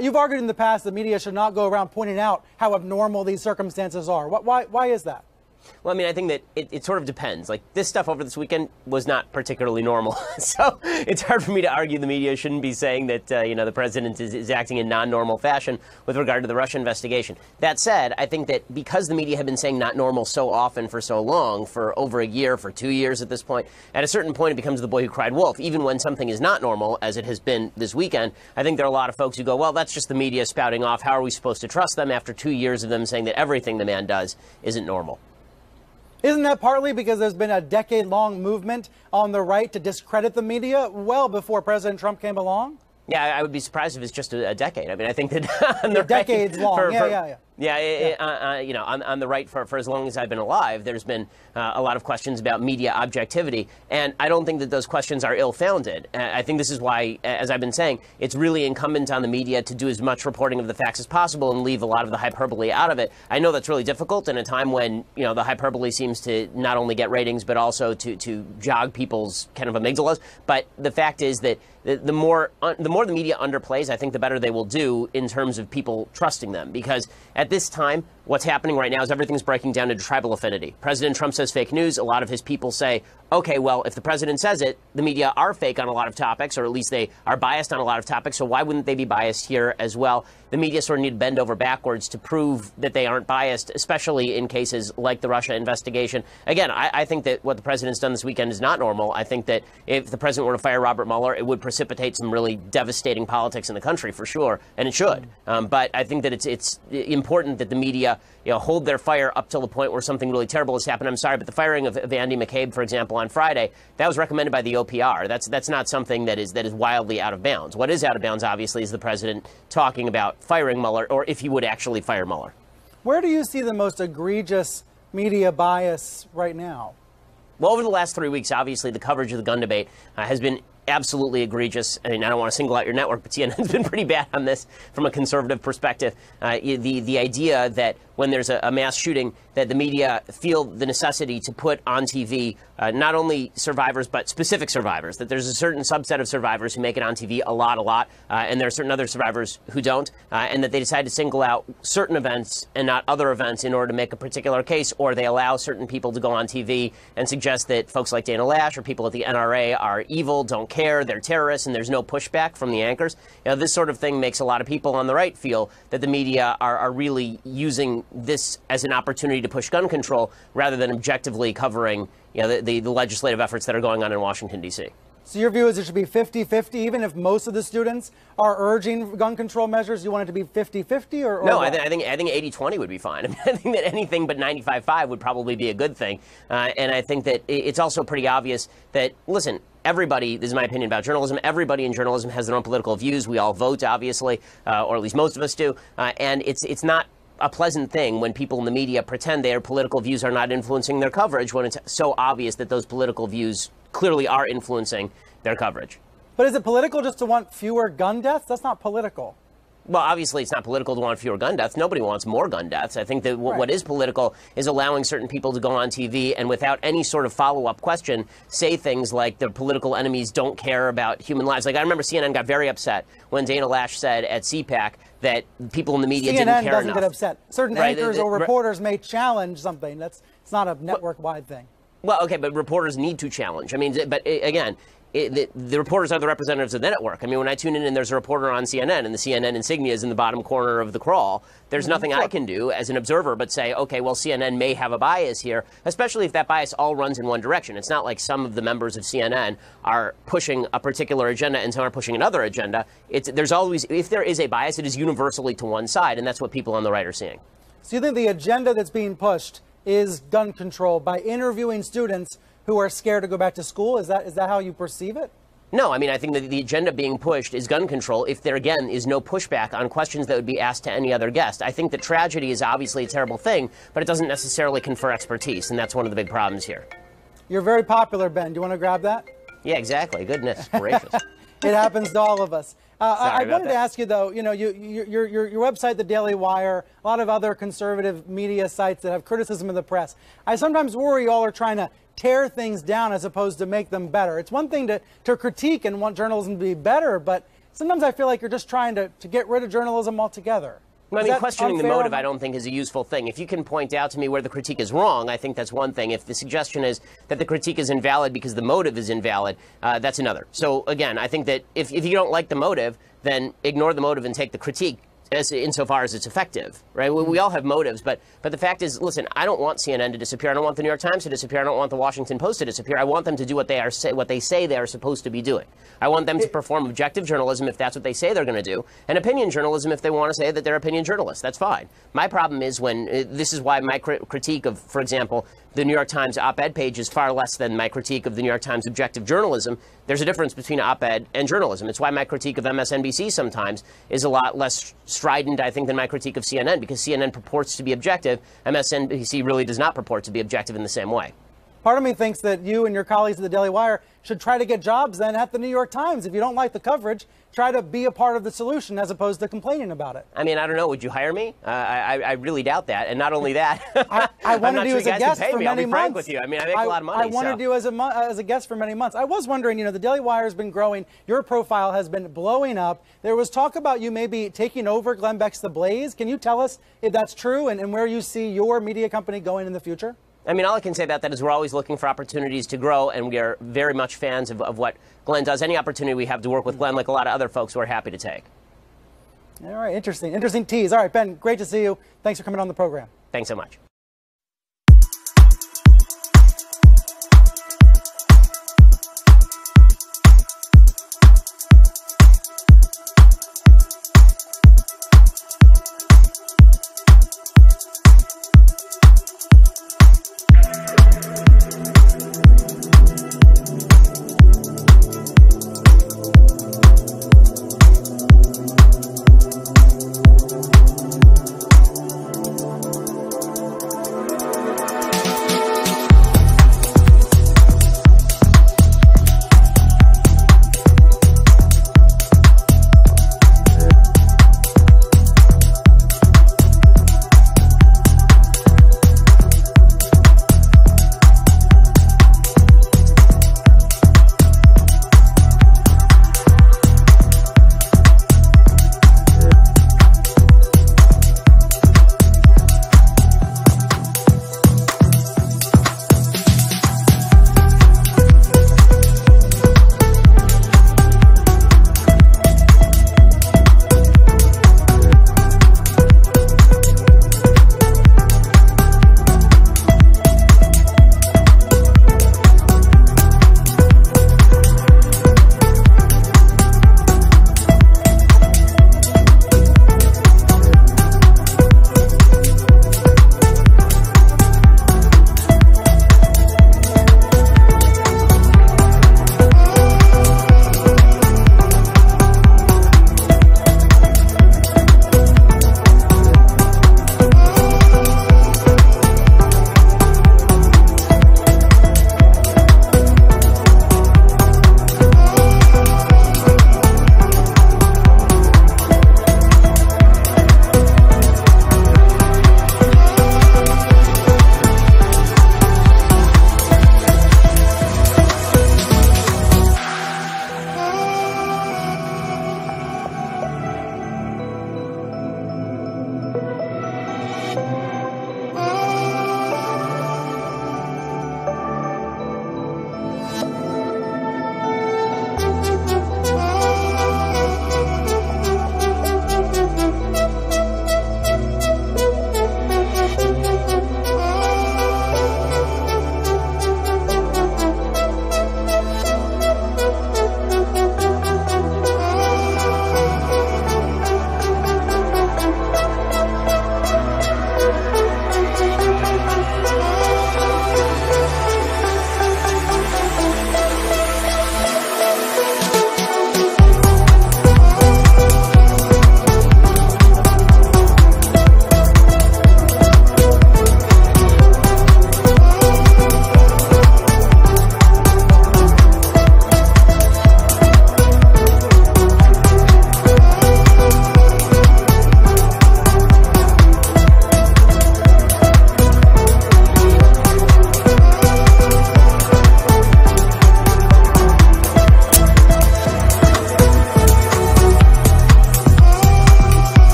You've argued in the past the media should not go around pointing out how abnormal these circumstances are. Why is that? Well, I mean, I think that it sort of depends. Like, this stuff over this weekend was not particularly normal. So it's hard for me to argue the media shouldn't be saying that, the president is acting in non-normal fashion with regard to the Russia investigation. That said, I think that because the media have been saying not normal so often for so long, for over a year, for 2 years at this point, at a certain point it becomes the boy who cried wolf. Even when something is not normal, as it has been this weekend, I think there are a lot of folks who go, well, that's just the media spouting off. How are we supposed to trust them after 2 years of them saying that everything the man does isn't normal? Isn't that partly because there's been a decade-long movement on the right to discredit the media well before President Trump came along? Yeah, I would be surprised if it's just a decade. I mean, I think that on the decades long. On the right for as long as I've been alive, there's been a lot of questions about media objectivity, and I don't think that those questions are ill-founded. I think this is why, as I've been saying, it's really incumbent on the media to do as much reporting of the facts as possible and leave a lot of the hyperbole out of it. I know that's really difficult in a time when, the hyperbole seems to not only get ratings but also to jog people's kind of amygdalas. But the fact is that the more the media underplays, I think the better they will do in terms of people trusting them. Because at this time, what's happening right now is everything's breaking down into tribal affinity. President Trump says fake news. A lot of his people say, okay, well, if the president says it, the media are fake on a lot of topics, or at least they are biased on a lot of topics, so why wouldn't they be biased here as well? The media sort of need to bend over backwards to prove that they aren't biased, especially in cases like the Russia investigation. Again, I think that what the president's done this weekend is not normal. I think that if the president were to fire Robert Mueller, it would precipitate some really devastating politics in the country, for sure, and it should. But I think that it's important that the media hold their fire up till the point where something really terrible has happened. I'm sorry, but the firing of Andy McCabe, for example, on Friday, that was recommended by the OPR. That's not something that is wildly out of bounds. What is out of bounds, obviously, is the president talking about firing Mueller, or if he would actually fire Mueller. Where do you see the most egregious media bias right now? Well, over the last 3 weeks, obviously, the coverage of the gun debate has been absolutely egregious. I mean, I don't want to single out your network, but CNN's been pretty bad on this from a conservative perspective. The idea that when there's a mass shooting, that the media feel the necessity to put on TV not only survivors, but specific survivors, that there's a certain subset of survivors who make it on TV a lot, and there are certain other survivors who don't, and that they decide to single out certain events and not other events in order to make a particular case, or they allow certain people to go on TV and suggest that folks like Dana Lash or people at the NRA are evil, don't care, they're terrorists, and there's no pushback from the anchors. This sort of thing makes a lot of people on the right feel that the media are really using this as an opportunity to push gun control rather than objectively covering the legislative efforts that are going on in Washington, D.C. So your view is it should be 50-50, even if most of the students are urging gun control measures? You want it to be 50-50 or no, what? I think 80-20 would be fine. I mean, I think that anything but 95-5 would probably be a good thing. And I think that it's also pretty obvious that, listen, everybody, this is my opinion about journalism, everybody in journalism has their own political views. We all vote, obviously, or at least most of us do. And it's not a pleasant thing when people in the media pretend their political views are not influencing their coverage when it's so obvious that those political views clearly are influencing their coverage. But is it political just to want fewer gun deaths? That's not political. Well, obviously, it's not political to want fewer gun deaths. Nobody wants more gun deaths. I think that what is political is allowing certain people to go on TV and without any sort of follow-up question say things like their political enemies don't care about human lives. Like, I remember CNN got very upset when Dana Lash said at CPAC that people in the media didn't care enough. CNN doesn't get upset. Certain anchors or reporters may challenge something. It's not a network-wide thing. Well, okay, but reporters need to challenge. I mean, but again, the reporters are the representatives of the network. I mean, when I tune in and there's a reporter on CNN and the CNN insignia is in the bottom corner of the crawl, there's nothing I can do as an observer but say, okay, well, CNN may have a bias here, especially if that bias all runs in one direction. It's not like some of the members of CNN are pushing a particular agenda and some are pushing another agenda. There's always, if there is a bias, it is universally to one side, and that's what people on the right are seeing. So you think the agenda that's being pushed is gun control by interviewing students who are scared to go back to school? Is that how you perceive it? No, I mean, I think that the agenda being pushed is gun control if there, again, is no pushback on questions that would be asked to any other guest. I think that tragedy is obviously a terrible thing, but it doesn't necessarily confer expertise, and that's one of the big problems here. You're very popular, Ben. Do you want to grab that? Yeah, exactly. Goodness gracious. It happens to all of us. I wanted to ask you, though, your website, The Daily Wire, a lot of other conservative media sites that have criticism of the press. I sometimes worry y'all are trying to tear things down as opposed to make them better. It's one thing to critique and want journalism to be better, but sometimes I feel like you're just trying to get rid of journalism altogether. I mean, questioning the motive, I don't think is a useful thing. If you can point out to me where the critique is wrong, I think that's one thing. If the suggestion is that the critique is invalid because the motive is invalid, that's another. So, again, I think that if you don't like the motive, then ignore the motive and take the critique insofar as it's effective, right? We all have motives, but the fact is, listen, I don't want CNN to disappear. I don't want the New York Times to disappear. I don't want the Washington Post to disappear. I want them to do what they say they are supposed to be doing. I want them to perform objective journalism if that's what they say they're going to do, and opinion journalism if they want to say that they're opinion journalists. That's fine. My problem is when this is why my critique of, for example, the New York Times op-ed page is far less than my critique of the New York Times objective journalism. There's a difference between op-ed and journalism. It's why my critique of MSNBC sometimes is a lot less strident, I think, than my critique of CNN, because CNN purports to be objective. MSNBC really does not purport to be objective in the same way. Part of me thinks that you and your colleagues at the Daily Wire should try to get jobs then at the New York Times. If you don't like the coverage, try to be a part of the solution as opposed to complaining about it. I mean, I don't know. Would you hire me? I really doubt that. And not only that, I wanted you as a guest for many months. I'll be frank with you. I mean, I make a lot of money. I wanted you as a guest for many months. I was wondering, the Daily Wire has been growing. Your profile has been blowing up. There was talk about you maybe taking over Glenn Beck's The Blaze. Can you tell us if that's true and where you see your media company going in the future? I mean, all I can say about that is we're always looking for opportunities to grow, and we are very much fans of what Glenn does. Any opportunity we have to work with Glenn, like a lot of other folks, we're happy to take. All right, interesting tease. All right, Ben, great to see you. Thanks for coming on the program. Thanks so much.